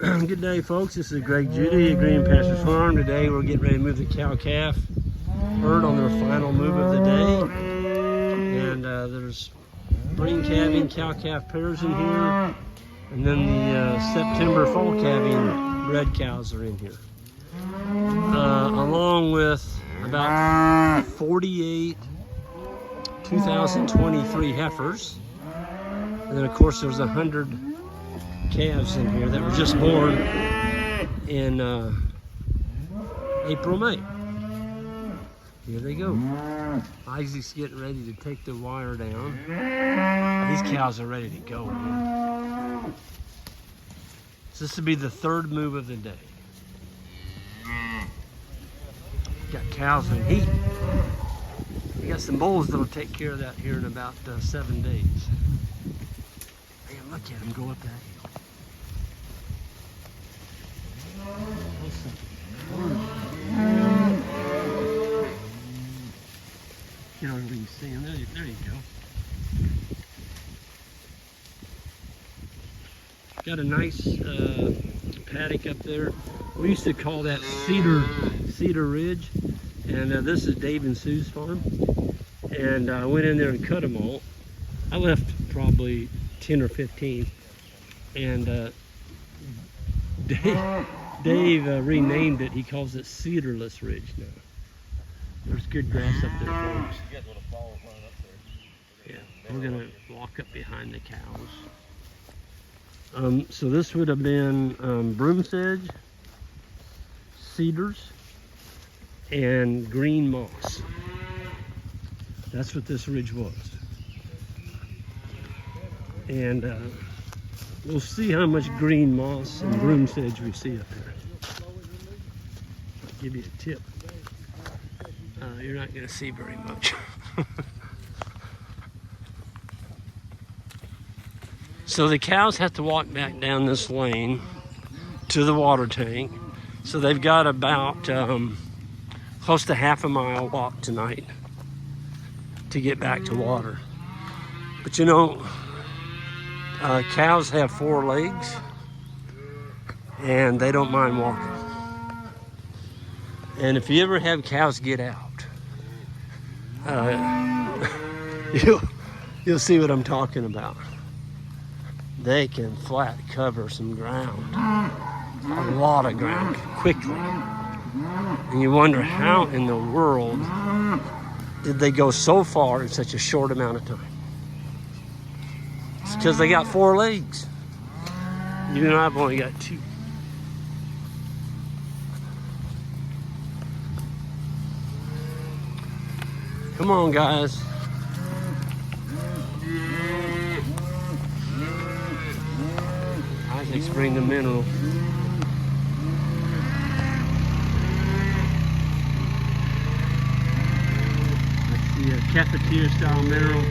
Good day, folks. This is Greg Judy at Green Pastures Farm. Today we're getting ready to move the cow-calf herd on their final move of the day. And there's spring calving cow-calf pairs in here. And then the September fall calving bred cows are in here. Along with about 48 2023 heifers. And then of course there's 100 calves in here that were just born in April, May. Here they go. Isaac's getting ready to take the wire down. These cows are ready to go, man. So this will be the third move of the day. Got cows in heat. We got some bulls that'll take care of that here in about 7 days. Man, look at them go up that hill. You know, you see them. There you go. Got a nice paddock up there. We used to call that Cedar Ridge, and this is Dave and Sue's farm. And I went in there and cut them all. I left probably 10 or 15, and Dave renamed it. He calls it Cedarless Ridge now. There's good grass up there, folks. Yeah, we're gonna walk up behind the cows. So this would have been broom sedge, cedars, and green moss. That's what this ridge was. And we'll see how much green moss and broom sedge we see up there. I'll give you a tip. You're not going to see very much. So the cows have to walk back down this lane to the water tank. So they've got about close to half a mile walk tonight to get back to water. But you know, cows have 4 legs and they don't mind walking. And if you ever have cows get out, you'll see what I'm talking about. They can flat cover some ground, a lot of ground, quickly. And you wonder how in the world did they go so far in such a short amount of time? It's because they got 4 legs. You and I've only got 2. Come on, guys. Isaac's bringing the mineral. That's the cafeteria style mineral.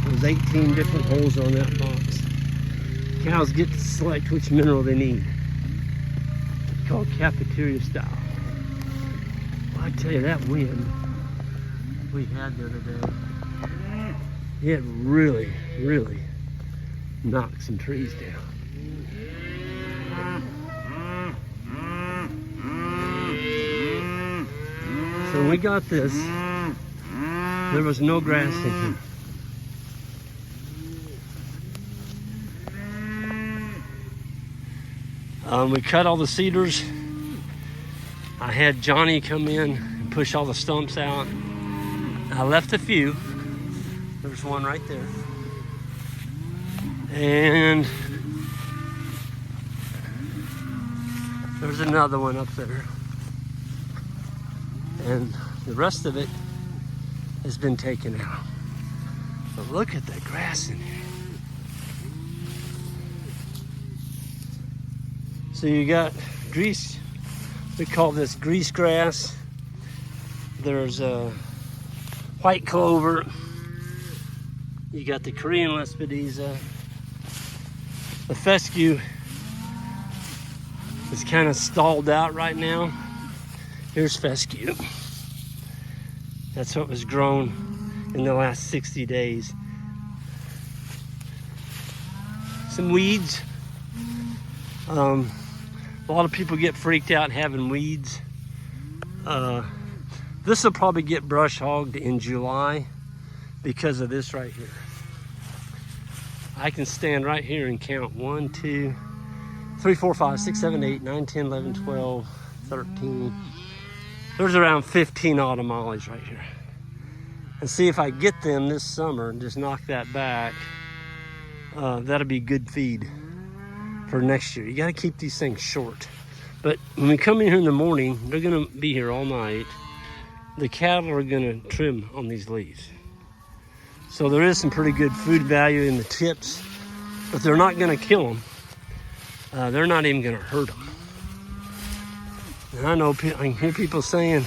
There's 18 different holes on that box. Cows get to select which mineral they need. It's called cafeteria style. Well, I tell you, that wind we had the other day, it really knocked some trees down. So when we got this, there was no grass in here. We cut all the cedars. I had Johnny come in and push all the stumps out. I left a few. There's one right there. And there's another one up there. And the rest of it has been taken out. But look at the grass in here. So you got grease. We call this grease grass. There's white clover. You got the Korean Lespedeza. The fescue is kind of stalled out right now. Here's fescue. That's what was grown in the last 60 days. Some weeds. A lot of people get freaked out having weeds. This will probably get brush hogged in July because of this right here. I can stand right here and count 1, 2, 3, 4, 5, 6, 7, 8, 9, 10, 11, 12, 13. There's around 15 autumn olives right here. And see if I get them this summer and just knock that back, that'll be good feed for next year. You got to keep these things short. But when we come in here in the morning, they're going to be here all night. The cattle are going to trim on these leaves. So there is some pretty good food value in the tips, but they're not going to kill them. They're not even going to hurt them. And I know I hear people saying,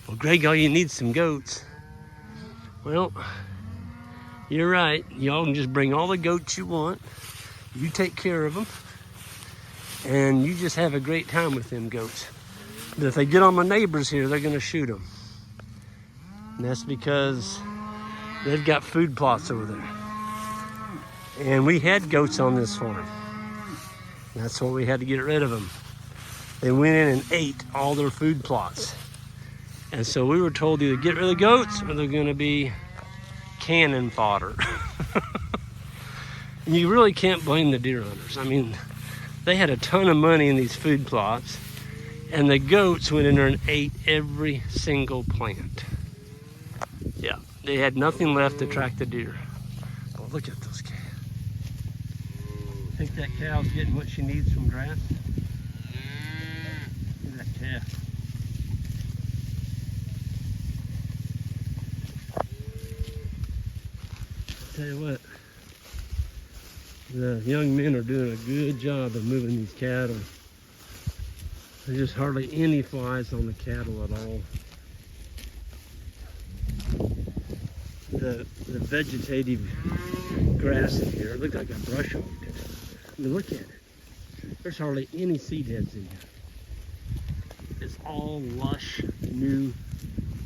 well, Greg, all you need is some goats. Well, you're right. Y'all can just bring all the goats you want. You take care of them. And you just have a great time with them goats. But if they get on my neighbors here, they're going to shoot them. And that's because they've got food plots over there. And we had goats on this farm. That's why we had to get rid of them. They went in and ate all their food plots. And so we were told either get rid of the goats or they're going to be cannon fodder. And you really can't blame the deer hunters. I mean, they had a ton of money in these food plots, and the goats went in there and ate every single plant. Yeah, they had nothing left to attract the deer. Oh, look at those cows. Think that cow's getting what she needs from grass? Look at that calf. Tell you what, the young men are doing a good job of moving these cattle. There's just hardly any flies on the cattle at all. The vegetative grass in here, it looks like a brush hog. I mean, look at it. There's hardly any seed heads in here. It's all lush, new,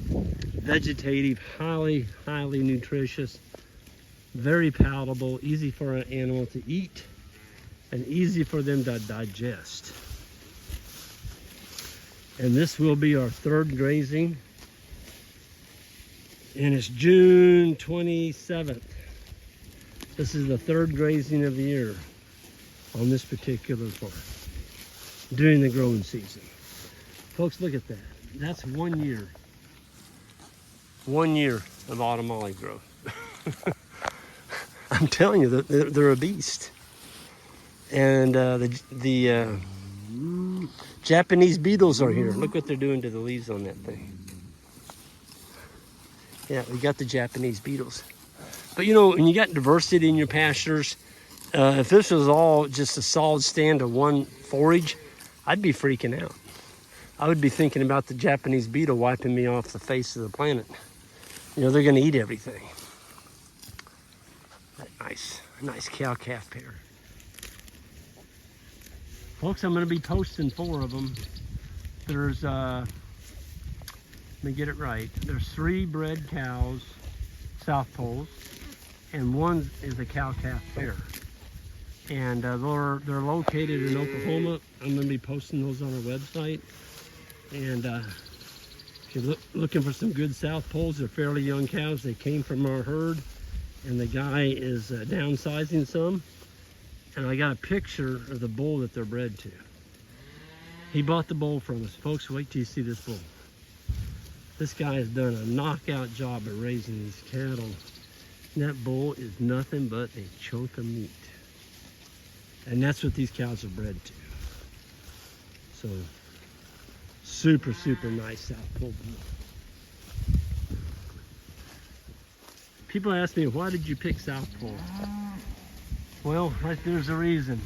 vegetative, highly nutritious, very palatable, easy for an animal to eat, and easy for them to digest. And this will be our third grazing. And it's June 27th. This is the third grazing of the year on this particular farm during the growing season. Folks, look at that. That's 1 year. 1 year of autumn olive growth. I'm telling you, they're a beast. And the Japanese beetles are here. Look what they're doing to the leaves on that thing. Yeah, we got the Japanese beetles. But you know, when you got diversity in your pastures, if this was all just a solid stand of one forage, I'd be freaking out. I would be thinking about the Japanese beetle wiping me off the face of the planet. You know, they're going to eat everything. Nice cow-calf pair. Folks, I'm going to be posting 4 of them. There's, let me get it right. There's 3 bred cows, South Poles, and 1 is a cow-calf pair. And they're located in Oklahoma. I'm going to be posting those on our website. And if you're looking for some good South Poles, they're fairly young cows. They came from our herd. And the guy is downsizing some. And I got a picture of the bull that they're bred to. He bought the bull from us. Folks, wait till you see this bull. This guy has done a knockout job of raising these cattle. And that bull is nothing but a chunk of meat. And that's what these cows are bred to. So, super nice South Pole bull. People ask me, why did you pick South Pole? Well, right there's the reason.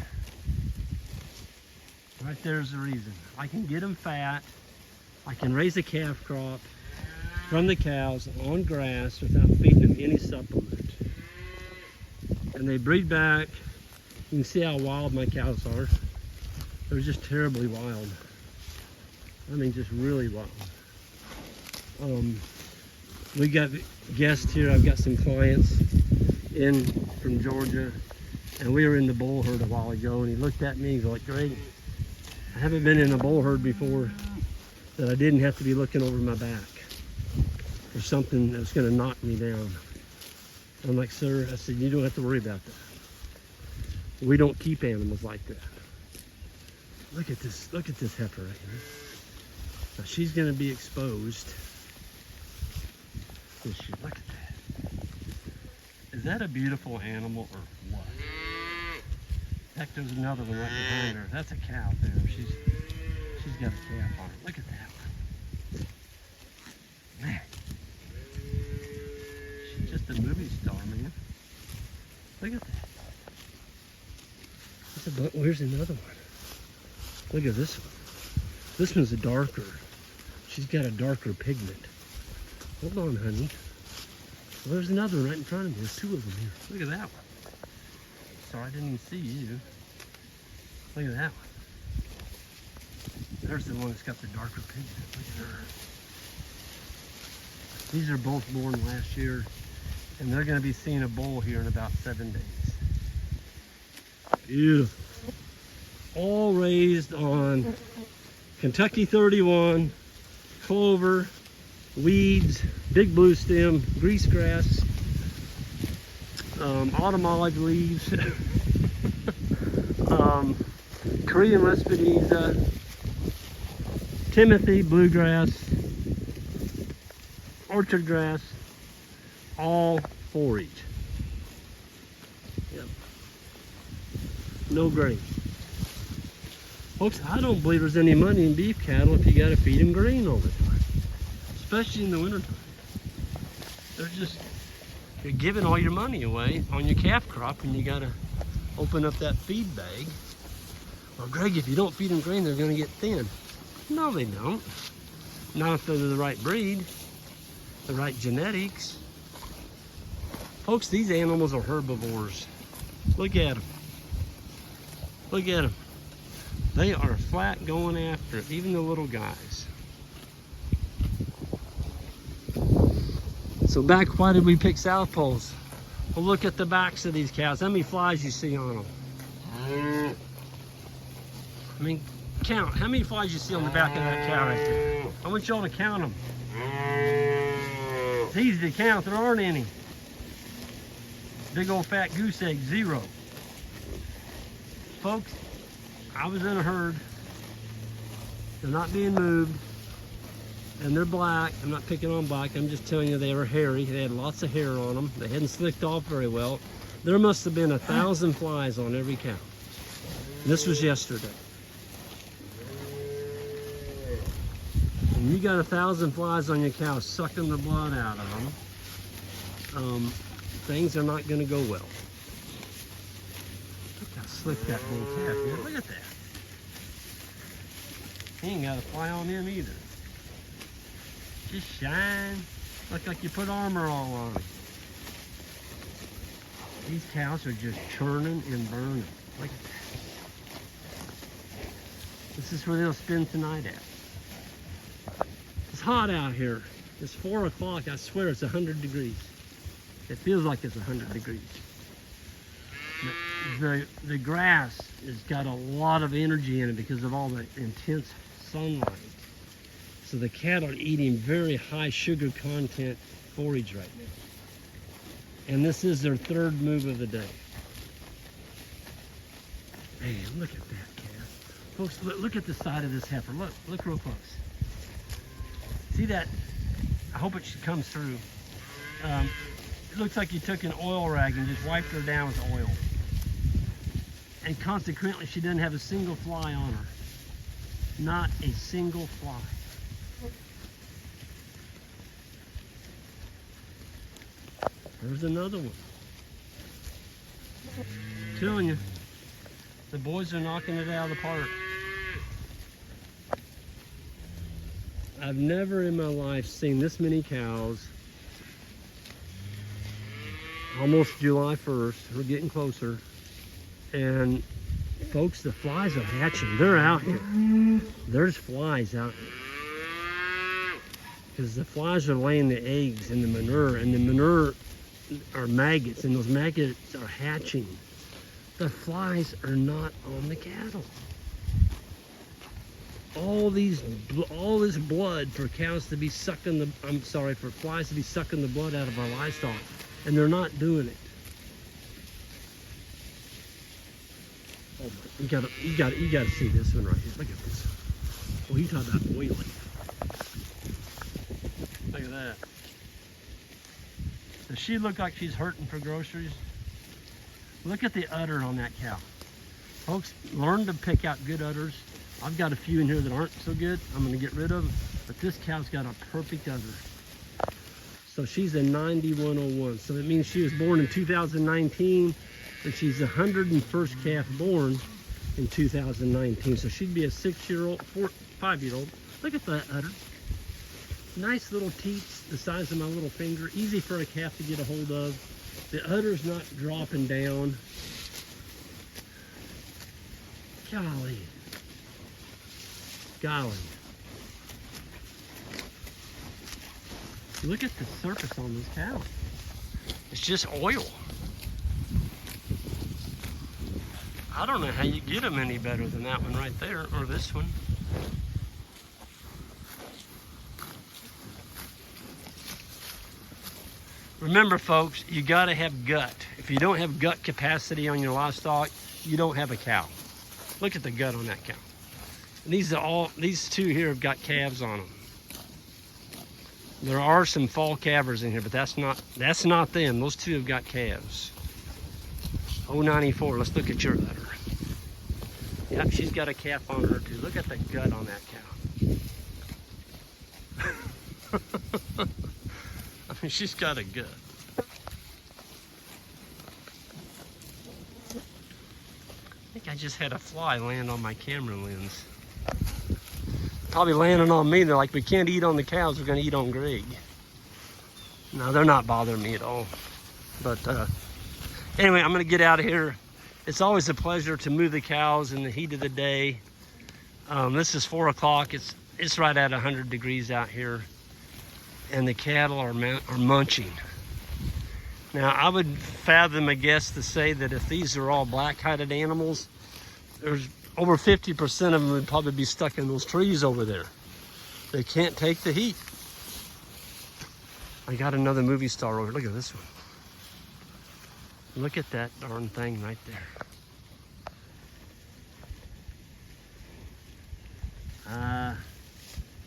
Right there's the reason. I can get them fat. I can raise a calf crop from the cows on grass without feeding them any supplement. And they breed back. You can see how wild my cows are. They're just terribly wild. I mean, just really wild. We got guests here. I've got some clients in from Georgia, And we were in the bull herd a while ago, and he looked at me, he's like, Greg, I haven't been in a bull herd before that I didn't have to be looking over my back for something that's gonna knock me down. I'm like, sir, I said, you don't have to worry about that. We don't keep animals like that. Look at this heifer right here. Now she's gonna be exposed. Look at that. Is that a beautiful animal or what? Heck, there's another one right behind her. That's a cow there. She's got a calf on her. Look at that one. Man. She's just a movie star, man. Look at that. Where's another one? Look at this one. This one's a darker. She's got a darker pigment. Hold on, honey. Well, there's another one right in front of me. There's two of them here. Look at that one. Sorry, I didn't even see you. Look at that one. There's the one that's got the darker pigment. Look at her. These are both born last year, and they're going to be seeing a bull here in about 7 days. Beautiful. All raised on Kentucky 31, clover, weeds, big blue stem, grease grass, autumn olive leaves, Korean Lespedeza, Timothy bluegrass, orchard grass, all forage. Yep. No grain. Folks, I don't believe there's any money in beef cattle if you got to feed them grain all the time, especially in the wintertime. You're giving all your money away on your calf crop when you got to open up that feed bag. Well, Greg, if you don't feed them grain, they're going to get thin. No, they don't. Not if they're the right breed, the right genetics. Folks, these animals are herbivores. Look at them. Look at them. They are flat going after it, even the little guys. So back, why did we pick south poles? Well, look at the backs of these cows. How many flies you see on them? I mean, count. How many flies you see on the back of that cow right there? I want y'all to count them. It's easy to count. There aren't any. Big old fat goose egg, 0. Folks, I was in a herd. They're not being moved. And they're black. I'm not picking on black. I'm just telling you they were hairy. They had lots of hair on them. They hadn't slicked off very well. There must have been 1,000 flies on every cow. This was yesterday. And you got 1,000 flies on your cow sucking the blood out of them. Things are not going to go well. Look how slick that bull calf is. Look at that. He ain't got a fly on him either. Just shine. Look like you put armor all on it. These cows are just churning and burning. Look at that. This is where they'll spend tonight at. It's hot out here. It's 4 o'clock. I swear it's 100 degrees. It feels like it's 100 degrees. The grass has got a lot of energy in it because of all the intense sunlight. So the cattle are eating very high sugar content forage right now. And this is their 3rd move of the day. Man, look at that calf. Folks, look at the side of this heifer. Look real close. See that? I hope it comes through. It looks like you took an oil rag and just wiped her down with oil. And consequently, she doesn't have a single fly on her. Not a single fly. There's another one. I'm telling you, the boys are knocking it out of the park. I've never in my life seen this many cows. Almost July 1st, we're getting closer. And folks, the flies are hatching. They're out here. There's flies out here. Because the flies are laying the eggs in the manure, and the manure are maggots, and those maggots are hatching The flies are not on the cattle. All this blood for cows to be sucking the, for flies to be sucking the blood out of our livestock, and they're not doing it. Oh my, you gotta see this one right here. Look at this. Well, you talk about boiling. Look at that. Does she look like she's hurting for groceries? Look at the udder on that cow. Folks, learn to pick out good udders. I've got a few in here that aren't so good. I'm gonna get rid of them. But this cow's got a perfect udder. So she's a 9101. So it means she was born in 2019, and she's the 101st calf born in 2019. So she'd be a 5-year-old. Look at that udder. Nice little teats, the size of my little finger. Easy for a calf to get a hold of. The udder's not dropping down. Golly. Look at the surface on this cow. It's just oil. I don't know how you get them any better than that one right there, or this one. Remember, folks, you gotta have gut. If you don't have gut capacity on your livestock, you don't have a cow. Look at the gut on that cow. And these two here have got calves on them. There are some fall calvers in here, but that's not them. Those two have got calves. 094. Let's look at your udder. Yep, she's got a calf on her too. Look at the gut on that cow. I mean, she's got a gut. I think I just had a fly land on my camera lens. Probably landing on me. They're like, we can't eat on the cows, we're gonna eat on Greg. No, they're not bothering me at all. But anyway, I'm gonna get out of here. It's always a pleasure to move the cows in the heat of the day. This is 4 o'clock. It's right at 100 degrees out here, and the cattle are munching. Now, I would fathom a guess to say that if these are all black-hided animals, there's over 50% of them would probably be stuck in those trees over there. They can't take the heat. I got another movie star over. Look at this one. Look at that darn thing right there. I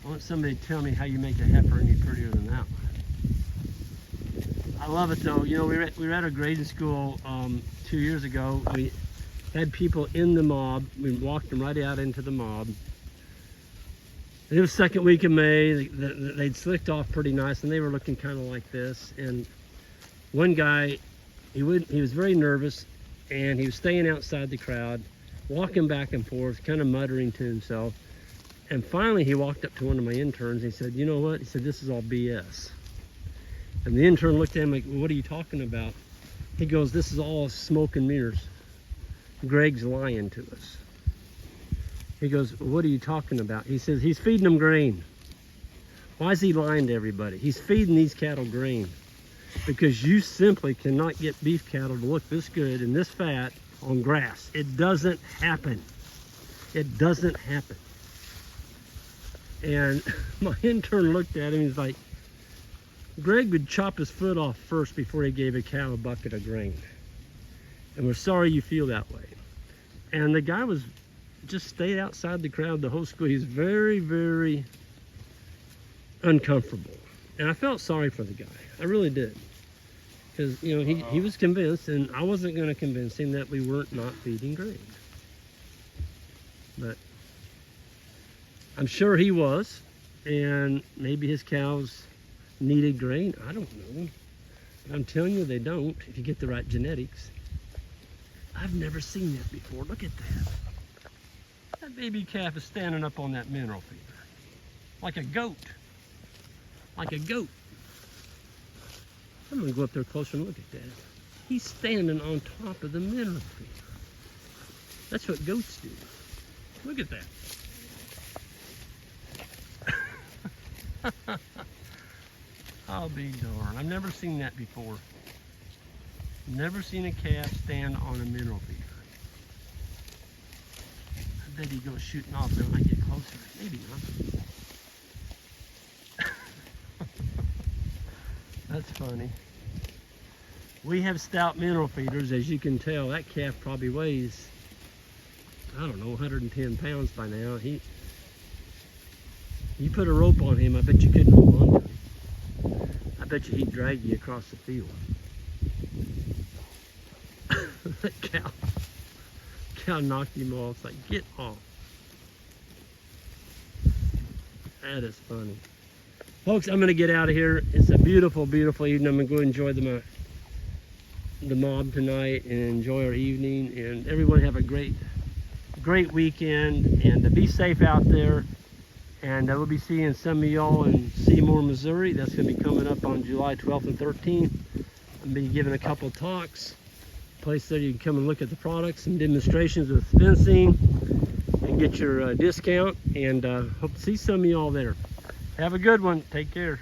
want somebody to tell me how you make a heifer any prettier than that one. I love it though. You know, we were at a grazing school 2 years ago. We had people in the mob. We walked them right out into the mob. It was second week of May. They'd slicked off pretty nice, and they were looking kind of like this. And one guy, he was very nervous, and he was staying outside the crowd, walking back and forth, kind of muttering to himself. And finally, he walked up to one of my interns. And he said, "You know what?" He said, "This is all BS." And the intern looked at him like, "Well, what are you talking about?" He goes, "This is all smoke and mirrors. Greg's lying to us." He goes, "What are you talking about?" He says, "He's feeding them grain." Why is he lying to everybody? He's feeding these cattle grain because you simply cannot get beef cattle to look this good and this fat on grass. It doesn't happen. It doesn't happen. And my intern looked at him. He's like, "Greg would chop his foot off first before he gave a cow a bucket of grain. And we're sorry you feel that way." And the guy was just stayed outside the crowd the whole school. He's very, very uncomfortable. And I felt sorry for the guy. I really did. Because, you know, he was convinced, and I wasn't going to convince him that we weren't not feeding grain. But I'm sure he was. And maybe his cows needed grain. I don't know. But I'm telling you, they don't if you get the right genetics. I've never seen that before. Look at that. That baby calf is standing up on that mineral feeder. Like a goat. Like a goat. I'm going to go up there closer and look at that. He's standing on top of the mineral feeder. That's what goats do. Look at that. I'll be darned. I've never seen that before. Never seen a calf stand on a mineral feeder. bet he goes shooting off there when I get closer. Maybe not. That's funny. We have stout mineral feeders, as you can tell. That calf probably weighs, I don't know, 110 pounds by now. You put a rope on him, I bet you couldn't hold on to him. I bet you he'd drag you across the field. That cow knocked him off. It's like, get off. That is funny. Folks, I'm going to get out of here. It's a beautiful, beautiful evening. I'm going to go enjoy the mob tonight and enjoy our evening. And everyone have a great weekend. And be safe out there. And we'll be seeing some of y'all in Seymour, Missouri. That's going to be coming up on July 12th and 13th. I'm going to be giving a couple talks. Place there you can come and look at the products and demonstrations with fencing and get your discount. And hope to see some of y'all there. Have a good one. Take care.